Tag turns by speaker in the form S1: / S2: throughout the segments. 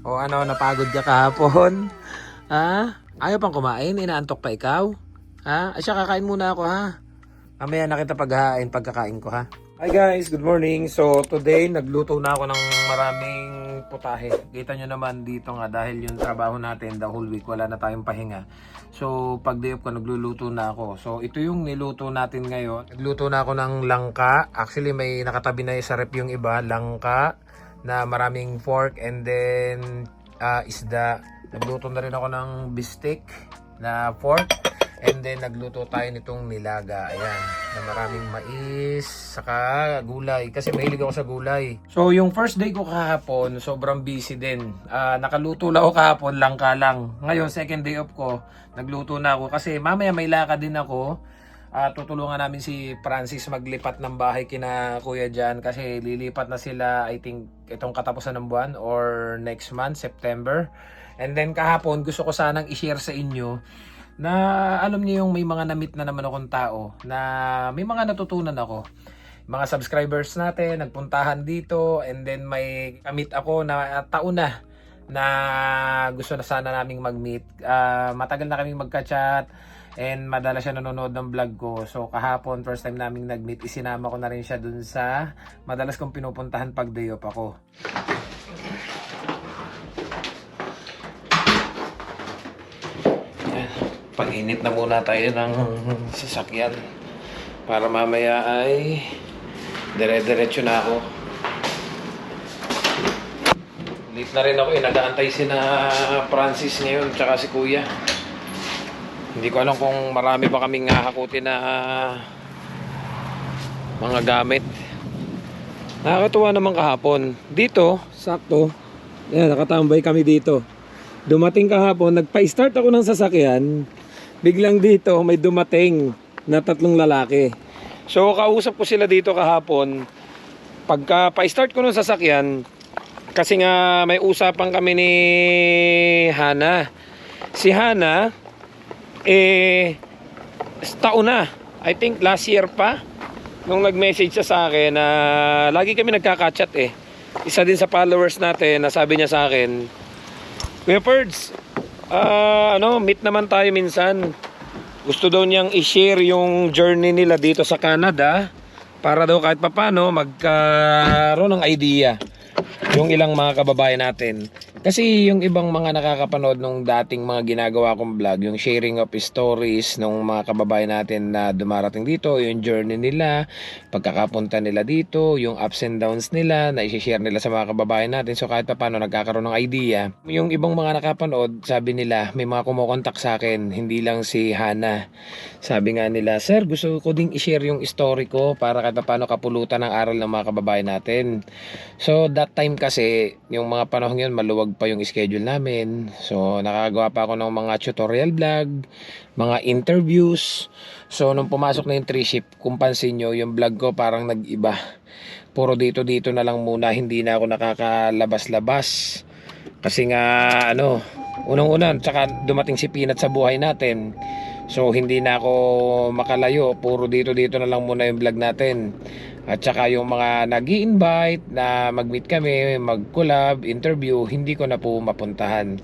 S1: O ano, napagod ka kahapon? Ha? Ayaw pang kumain? Inaantok pa ikaw? Ha? Ay siya, kakain muna ako ha. Mamaya na kita paghahain pagkakain ko ha. Hi guys, good morning. So today nagluto na ako ng maraming putahe. Kita nyo naman dito nga dahil yung trabaho natin the whole week wala na tayong pahinga. So pag day off ko nagluluto na ako. So ito yung niluto natin ngayon. Nagluto na ako ng langka. Actually may nakatabi na sa rep yung iba. Langka na maraming pork and then isda. Nagluto na rin ako ng bistek na pork. And then nagluto tayo nitong nilaga. Ayan, na maraming mais, saka gulay. Kasi mahilig ako sa gulay. So yung first day ko kahapon, sobrang busy din. Nakaluto lang ako kahapon, langka lang. Ngayon, second day off ko, nagluto na ako. Kasi mamaya may lakad din ako. Tutulungan namin si Francis maglipat ng bahay kina kuya dyan. Kasi lilipat na sila, I think, itong katapusan ng buwan or next month, September. And then kahapon, gusto ko sanang i-share sa inyo na alam niyo yung may mga na-meet na naman akong tao na may mga natutunan ako. Mga subscribers natin nagpuntahan dito and then may kamit ako na taon na gusto na sana naming mag-meet. Matagal na kaming magka-chat and madalas siya nanonood ng vlog ko. So kahapon first time naming nag-meet, isinama ko na rin siya dun sa madalas kong pinupuntahan pag day off ako. Pag-init na muna tayo ng sasakyan para mamaya ay dire-diretso na ako. Late na rin ako nag-aantay si na Francis ngayon tsaka si kuya. Hindi ko alam kung marami pa kaming hahakutin na mga gamit. Nakakatuwa naman kahapon. Dito, sakto. Ayan, nakatambay kami dito. Dumating kahapon, nagpa-start ako ng sasakyan. Biglang dito may dumating na 3 lalaki. So kausap ko sila dito kahapon. Pagka pa-start ko ng sasakyan, kasi nga may usapan kami ni Hana. Si Hana taon na. I think last year pa nung nag-message siya sa akin na lagi kami nagkaka-chat Isa din sa followers natin na sabi niya sa akin, Kuya Perds, meet naman tayo minsan. Gusto daw niyang i-share yung journey nila dito sa Canada para daw kahit papano magkaroon ng idea yung ilang mga kababayan natin. Kasi yung ibang mga nakakapanood nung dating mga ginagawa kong vlog, yung sharing of stories nung mga kababayan natin na dumarating dito, yung journey nila, pagkakapunta nila dito, yung ups and downs nila na i-share nila sa mga kababayan natin. So kahit pa paano nagkakaroon ng idea. Yung ibang mga nakapanood, sabi nila, may mga kumukontak sa akin, hindi lang si Hana. Sabi nga nila, sir, gusto ko ding i-share yung story ko para kahit pa paano kapulutan ng aral ng mga kababayan natin. So that time kasi, yung mga panahon yun, maluwag pa yung schedule namin. So nakagawa pa ako ng mga tutorial vlog, mga interviews. So nung pumasok na yung 3 shift, kung pansin nyo, yung vlog ko parang nag-iba. Puro dito na lang muna, hindi na ako nakakalabas-labas. Kasi nga unang-una, tsaka dumating si Peanut sa buhay natin. So hindi na ako makalayo, puro dito na lang muna yung vlog natin. At saka yung mga nag-i-invite na mag-meet kami, mag-collab, interview, hindi ko na po mapuntahan.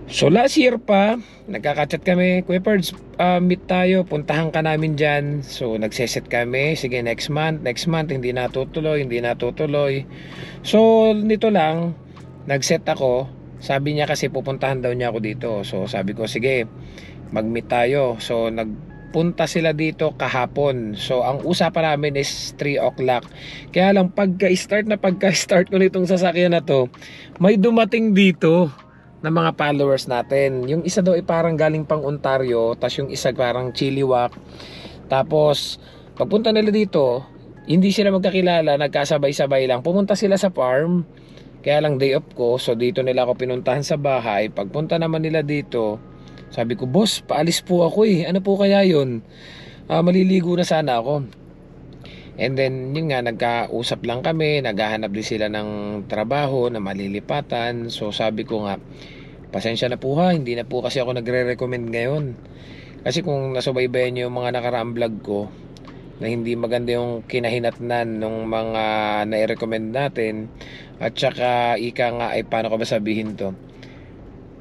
S1: So last year pa, nagkaka-chat kami, Kuya Perds, meet tayo, puntahan ka namin dyan. So nagseset kami, sige next month, hindi natutuloy. So nito lang, nagset ako, sabi niya kasi pupuntahan daw niya ako dito. So sabi ko, sige, mag-meet tayo. So punta sila dito kahapon. So ang usapan namin is 3 o'clock. Kaya lang pagka-start ko nitong sasakyan na to, may dumating dito na mga followers natin. Yung isa daw ay parang galing pang Ontario, tapos yung isa parang Chilliwack. Tapos pagpunta nila dito, hindi sila magkakilala, nagkasabay-sabay lang. Pumunta sila sa farm. Kaya lang day off ko, so dito nila ako pinuntahan sa bahay. Pagpunta naman nila dito, sabi ko, boss, paalis po ako Ano po kaya yun? Maliligo na sana ako. And then, yun nga, nagkausap lang kami. Naghahanap din sila ng trabaho na malilipatan. So, sabi ko nga, pasensya na po ha. Hindi na po kasi ako nagre-recommend ngayon. Kasi kung nasubaybayan nyo yung mga nakaraang vlog ko, na hindi maganda yung kinahinatnan ng mga nai-recommend natin. At saka ika nga ay paano ko ba sabihin to,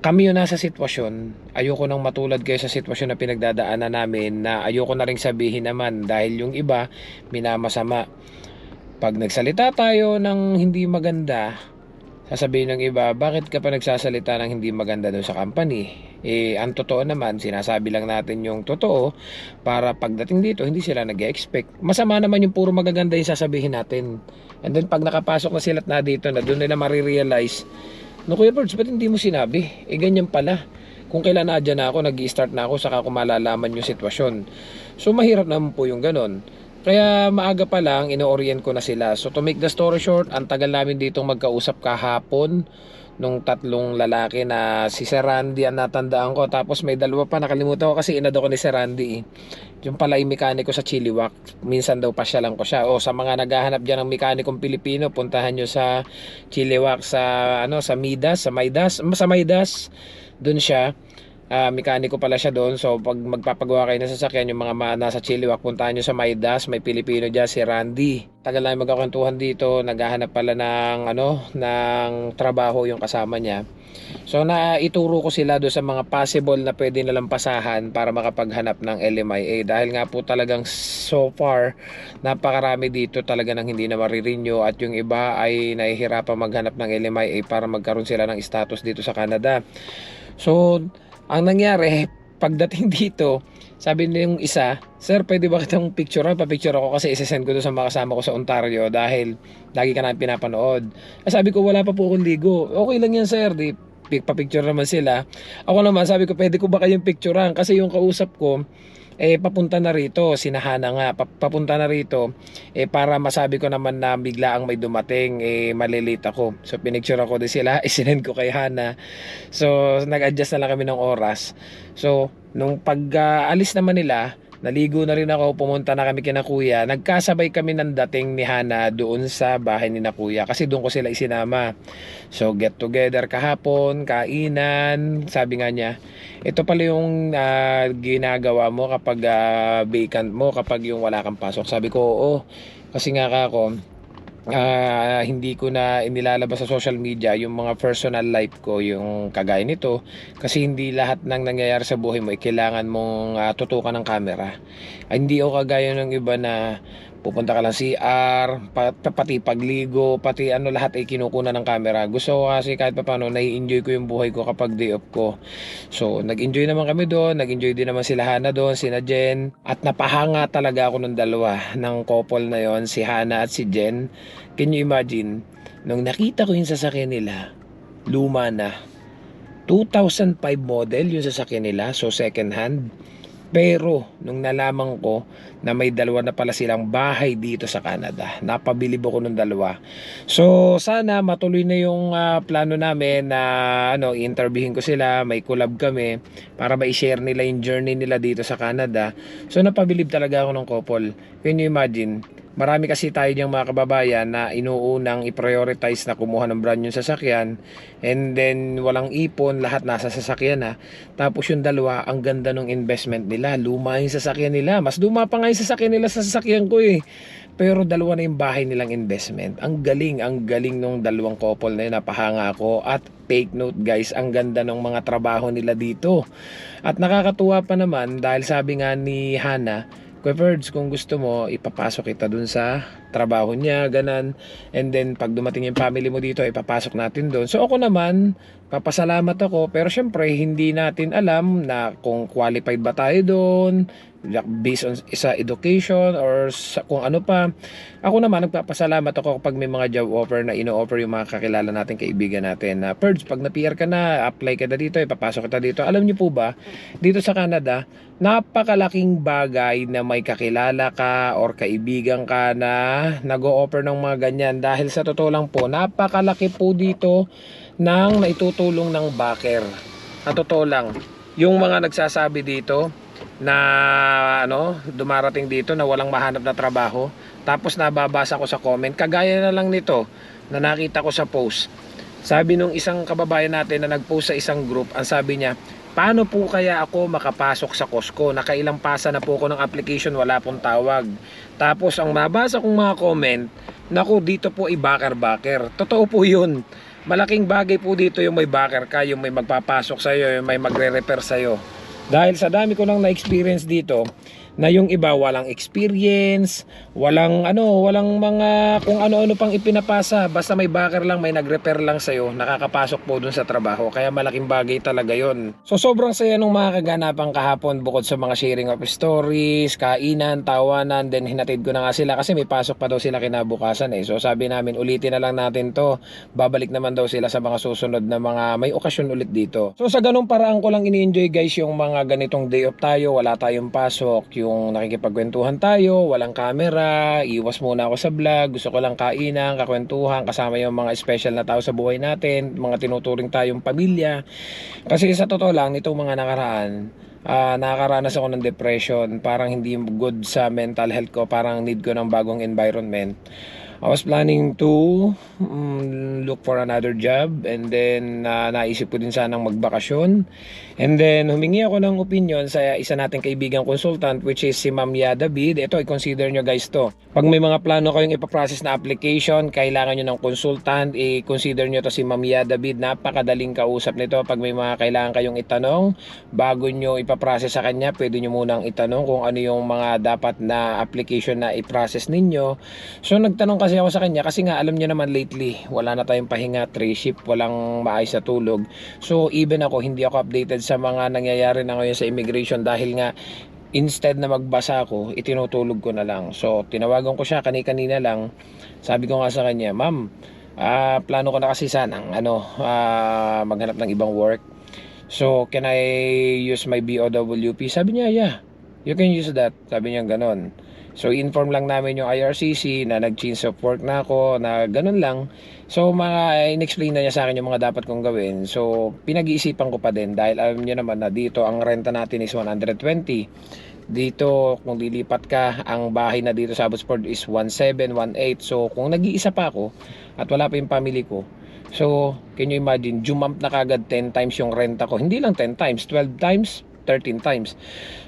S1: kami yung nasa sitwasyon, ayoko nang matulad kayo sa sitwasyon na pinagdadaanan namin, na ayoko na ring sabihin naman dahil yung iba minamasama. Pag nagsalita tayo ng hindi maganda, sasabihin ng iba, bakit ka pa nagsasalita ng hindi maganda doon sa company? Ang totoo naman, sinasabi lang natin yung totoo para pagdating dito, hindi sila nag-expect. Masama naman yung puro magaganda yung sasabihin natin. And then pag nakapasok na sila na dito, na doon nila marirealize, no, Kuya Birds, ba't hindi mo sinabi? Ganyan pala. Kung kailan nadyan na ako, nag-i-start na ako, saka ko malalaman yung sitwasyon. So, mahirap naman po yung ganon. Kaya maaga pa lang, ino-orient ko na sila. So, to make the story short, ang tagal namin ditong magkausap kahapon nung tatlong lalaki na si Sir Randy ang natandaan ko. Tapos may dalawa pa, nakalimutan ko kasi inado ko ni Sir Randy. Yung pala yung mekaniko sa Chiliwak. Minsan daw pasyalan ko siya. O sa mga naghahanap dyan ng mekanikong Pilipino, puntahan nyo sa Chiliwak sa sa Midas, sa Maydas. Doon siya. Mekaniko pala siya doon. So pag magpapagawa kayo ng sasakyan, yung mga nasa Chiliwak, puntahan nyo sa Maydas. May Pilipino dyan, si Randy. Tagal na magkakwentuhan dito. Naghahanap pala ng trabaho yung kasama niya. So naituro ko sila doon sa mga possible na pwede nalang pasahan para makapaghanap ng LMIA. Dahil nga po talagang so far, napakarami dito talaga nang hindi na marirenew. At yung iba ay nahihirapang maghanap ng LMIA para magkaroon sila ng status dito sa Canada. So ang nangyari, pagdating dito, sabi niya yung isa, sir, pwede ba kitang picturean? Papicture ako kasi isesend ko doon sa mga kasama ko sa Ontario dahil lagi ka namin pinapanood. Sabi ko, wala pa po akong ligo. Okay lang yan, sir. Di, papicture naman sila. Ako naman, sabi ko, pwede ko ba kayong picturean? Kasi yung kausap ko, papunta na rito, sinahana nga, papunta na rito, para masabi ko naman na bigla ang may dumating, malilate ako. So pinicture ako din sila, isinend ko kay Hana. So nag-adjust na lang kami ng oras. So nung pag-alis naman nila, naligo na rin ako, pumunta na kami kina kuya. Nagkasabay kami ng dating ni Hana doon sa bahay ni na kuya kasi doon ko sila isinama. So get together kahapon, kainan. Sabi nga niya, ito pala yung ginagawa mo kapag vacant mo, kapag yung wala kang pasok. Sabi ko, oo. Kasi nga ako, hindi ko na inilalabas sa social media yung mga personal life ko, yung kagaya nito, kasi hindi lahat ng nangyayari sa buhay mo kailangan mong tutukan ng camera. Hindi ako kagaya ng iba na pupunta ka lang CR, pati pagligo, pati lahat ay kinukunan ng camera. Gusto ko kasi kahit paano nai-enjoy ko yung buhay ko kapag day off ko. So nag-enjoy naman kami doon, nag-enjoy din naman sila Hana doon, sina Jen, at napahanga talaga ako ng dalawa ng couple na yon, si Hana at si Jen. Can you imagine, nung nakita ko yung sasakyan nila, luma na, 2005 model yung sasakyan nila, so second hand. Pero nung nalaman ko na may dalawa na pala silang bahay dito sa Canada, napabilib ako ng dalawa. So sana matuloy na yung plano namin na i-interviewin ko sila, may collab kami para ma-share nila yung journey nila dito sa Canada. So napabilib talaga ako ng couple. Can you imagine? Marami kasi tayo diyang mga kababayan na inuunang i-prioritize na kumuha ng brand yung sasakyan, and then walang ipon, lahat nasa sasakyan na. Tapos yung dalawa, ang ganda ng investment nila, luma yung sasakyan nila, mas luma pa nga yung sasakyan nila sa sasakyan ko pero dalawa na yung bahay nilang investment. Ang galing nung dalawang couple na yun, napahanga ako. At take note guys, ang ganda ng mga trabaho nila dito. At nakakatuwa pa naman dahil sabi nga ni Hana, Kuya Birds, kung gusto mo, ipapasok kita dun sa trabaho niya, ganan. And then, pag dumating yung family mo dito, ipapasok natin dun. So, ako naman, papasalamat ako. Pero, syempre, hindi natin alam na kung qualified ba tayo dun, based on sa education, or sa, kung ano pa. Ako naman, nagpapasalamat ako kapag may mga job offer na ino-offer yung mga kakilala natin, kaibigan natin. Birds, pag na-PR ka na, apply ka na dito, ipapasok kita dito. Alam niyo po ba, dito sa Canada, napakalaking bagay na may kakilala ka or kaibigan ka na nag-o-offer ng mga ganyan. Dahil sa totoo lang po, napakalaki po dito ng naitutulong ng backer. Sa totoo lang, yung mga nagsasabi dito na dumarating dito na walang mahanap na trabaho, tapos nababasa ko sa comment, kagaya na lang nito na nakita ko sa post. Sabi nung isang kababayan natin na nag-post sa isang group, ang sabi niya, paano po kaya ako makapasok sa Costco? Nakailang pasa na po ako ng application, wala pong tawag. Tapos ang mabasa kong mga comment, naku, dito po i-backer-backer. Totoo po yun. Malaking bagay po dito yung may backer ka, yung may magpapasok sa'yo, yung may magre-repair sa'yo. Dahil sa dami ko lang na-experience dito, na yung iba walang experience, walang mga kung ano-ano pang ipinapasa, basta may backer lang, may nag-repair lang sa'yo, nakakapasok po dun sa trabaho. Kaya malaking bagay talaga yon. So sobrang saya nung mga kaganapan kahapon, bukod sa mga sharing of stories, kainan, tawanan, then hinatid ko na nga sila kasi may pasok pa daw sila kinabukasan eh. So sabi namin ulitin na lang natin to, babalik naman daw sila sa mga susunod na mga may okasyon ulit dito. So sa ganung paraan ko lang ini-enjoy guys yung mga ganitong day off tayo, wala tayong pasok, yung nakikipagkwentuhan tayo, walang camera, iwas muna ako sa vlog, gusto ko lang kainan, kakwentuhan, kasama yung mga special na tao sa buhay natin, mga tinuturing tayong pamilya. Kasi sa totoo lang, nitong mga nakaraan, nakakaranas ako ng depression, parang hindi good sa mental health ko, parang need ko ng bagong environment. I was planning to look for another job, and then naisip ko din sanang magbakasyon, and then humingi ako ng opinion sa isa nating kaibigang consultant, which is si Ma'am Ya David. Ito, i-consider nyo guys to. Pag may mga plano kayong ipaprocess na application, kailangan nyo ng consultant, i-consider nyo to si Ma'am Ya David. Napakadaling kausap nito. Pag may mga kailangan kayong itanong, bago nyo ipaprocess sa kanya, pwede nyo munang itanong kung ano yung mga dapat na application na i-process ninyo. So nagtanong kasi ako sa kanya kasi nga alam niyo naman lately wala na tayong pahinga, 3 shift, walang maayos na tulog. So even ako hindi ako updated sa mga nangyayari na ngayon sa immigration dahil nga instead na magbasa ako, itinutulog ko na lang. So tinawagan ko siya kanina lang. Sabi ko nga sa kanya, ma'am, plano ko na kasi sanang maghanap ng ibang work. So can I use my BOWP? Sabi niya, yeah, you can use that. Sabi niya ganon. So inform lang namin yung IRCC na nag-change of work na ako, na ganun lang. So in-explain na niya sa akin yung mga dapat kong gawin. So pinag-iisipan ko pa din dahil alam niyo naman na dito ang renta natin is 120. Dito kung lilipat ka, ang bahay na dito sa Abbotsford is 17, 18. So kung nag-iisa pa ako at wala pa yung family ko, so can you imagine, jump na kagad 10 times yung renta ko. Hindi lang 10 times, 12 times, 13 times.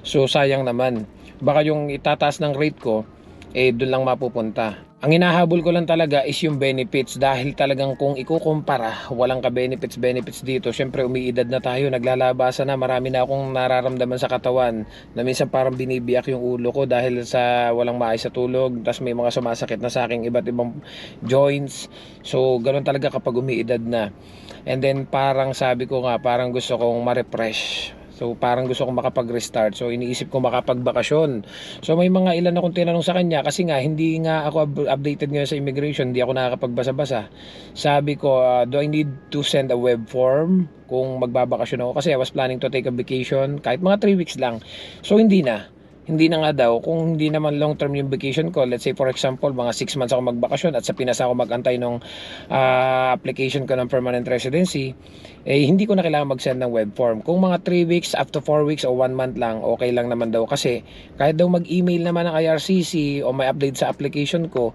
S1: So sayang naman. Baka yung itataas ng rate ko, doon lang mapupunta. Ang hinahabol ko lang talaga is yung benefits, dahil talagang kung ikukumpara, walang ka-benefits dito. Syempre umiidad na tayo, naglalabasan na, marami na akong nararamdaman sa katawan na minsan parang binibiyak yung ulo ko dahil sa walang maayos sa tulog. Tapos may mga sumasakit na sa aking iba't ibang joints. So ganoon talaga kapag umiidad na. And then parang sabi ko nga, parang gusto kong ma-refresh. So parang gusto kong makapag-restart. So iniisip ko makapagbakasyon. So may mga ilan akong tinanong sa kanya kasi nga hindi nga ako updated ngayon sa immigration, hindi ako nakakapagbasa-basa. Sabi ko, do I need to send a web form kung magbabakasyon ako? Kasi I was planning to take a vacation kahit mga 3 weeks lang. So hindi na nga daw, kung hindi naman long term yung vacation ko. Let's say for example mga 6 months ako magbakasyon at sa Pinas ako magantay ng application ko ng permanent residency, hindi ko na kailangan mag-send ng web form. Kung mga 3 weeks up to 4 weeks o 1 month lang, okay lang naman daw. Kasi kahit daw mag-email naman ng IRCC o may update sa application ko,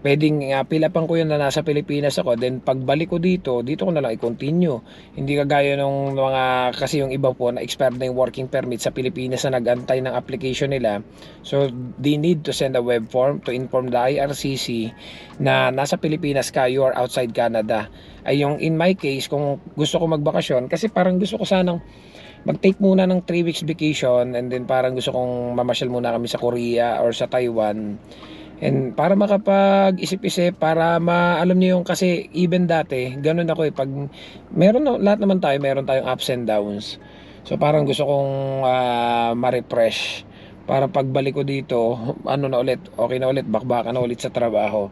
S1: pwedeng pilapan ko yun na nasa Pilipinas ako, then pagbalik ko dito ko na lang i-continue. Hindi kagaya nung mga, kasi yung iba po na expired na yung working permit sa Pilipinas na nag-antay ng application nila. So they need to send a web form to inform the IRCC na nasa Pilipinas ka, you are outside Canada. Ay yung in my case, kung gusto ko magbakasyon, kasi parang gusto ko sanang mag-take muna ng 3 weeks vacation, and then parang gusto kong mamasyal muna kami sa Korea or sa Taiwan. And para makapag-isip-isip, para alam niyo yung, kasi even dati, ganun ako pag lahat naman tayo, meron tayong ups and downs. So parang gusto kong ma-refresh para pagbalik ko dito, na ulit, okay na ulit, bakbakan na ulit sa trabaho.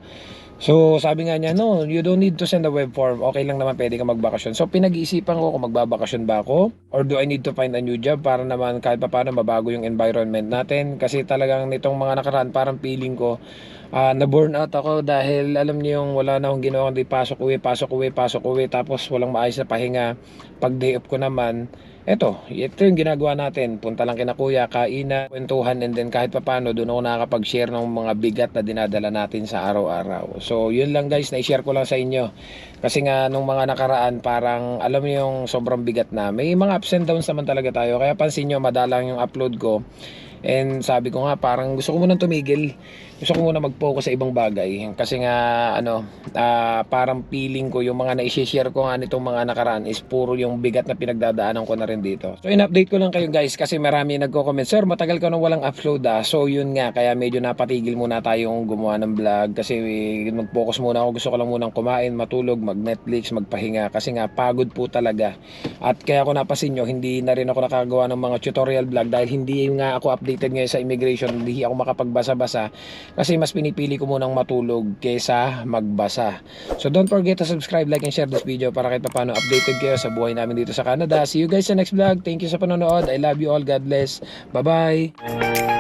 S1: So sabi nga niya, no, you don't need to send a web form, okay lang naman, pwede ka magbakasyon. So pinag-iisipan ko kung magbabakasyon ba ako or do I need to find a new job para naman kahit pa paano mabago yung environment natin. Kasi talagang nitong mga nakaraan, parang feeling ko na burn out ako dahil alam niyo yung wala na akong ginawa kundi pasok uwi, tapos walang maayos na pahinga. Pag day off ko naman, ito yung ginagawa natin, punta lang kina kuya, kainan, kwentuhan, and then kahit pa paano doon ako nakakapag-share ng mga bigat na dinadala natin sa araw-araw. So yun lang guys, na-share ko lang sa inyo. Kasi nga nung mga nakaraan parang alam mo yung sobrang bigat na. May mga ups and downs naman talaga tayo. Kaya pansin nyo madalang yung upload ko. And sabi ko nga parang gusto ko munang tumigil. Gusto ko muna mag-focus sa ibang bagay. Kasi nga parang feeling ko yung mga na-share ko nga nitong mga nakaraan is puro yung bigat na pinagdadaanan ko na rin dito. So in-update ko lang kayo guys kasi marami nagko-comment, "Sir, matagal ka nang walang upload ah." So yun nga, kaya medyo napatigil muna tayong gumawa ng vlog kasi mag-focus muna ako. Gusto ko lang munang kumain, matulog, mag-Netflix, magpahinga kasi nga pagod po talaga. At kaya ako napasin nyo, hindi na rin ako nakagawa ng mga tutorial vlog dahil hindi nga ako updated ngayon sa immigration. Hindi ako makapagbasa-basa kasi mas pinipili ko munang matulog kaysa magbasa. So don't forget to subscribe, like, and share this video para kahit paano updated kayo sa buhay namin dito sa Canada. See you guys sa next vlog. Thank you sa panonood. I love you all. God bless. Bye-bye.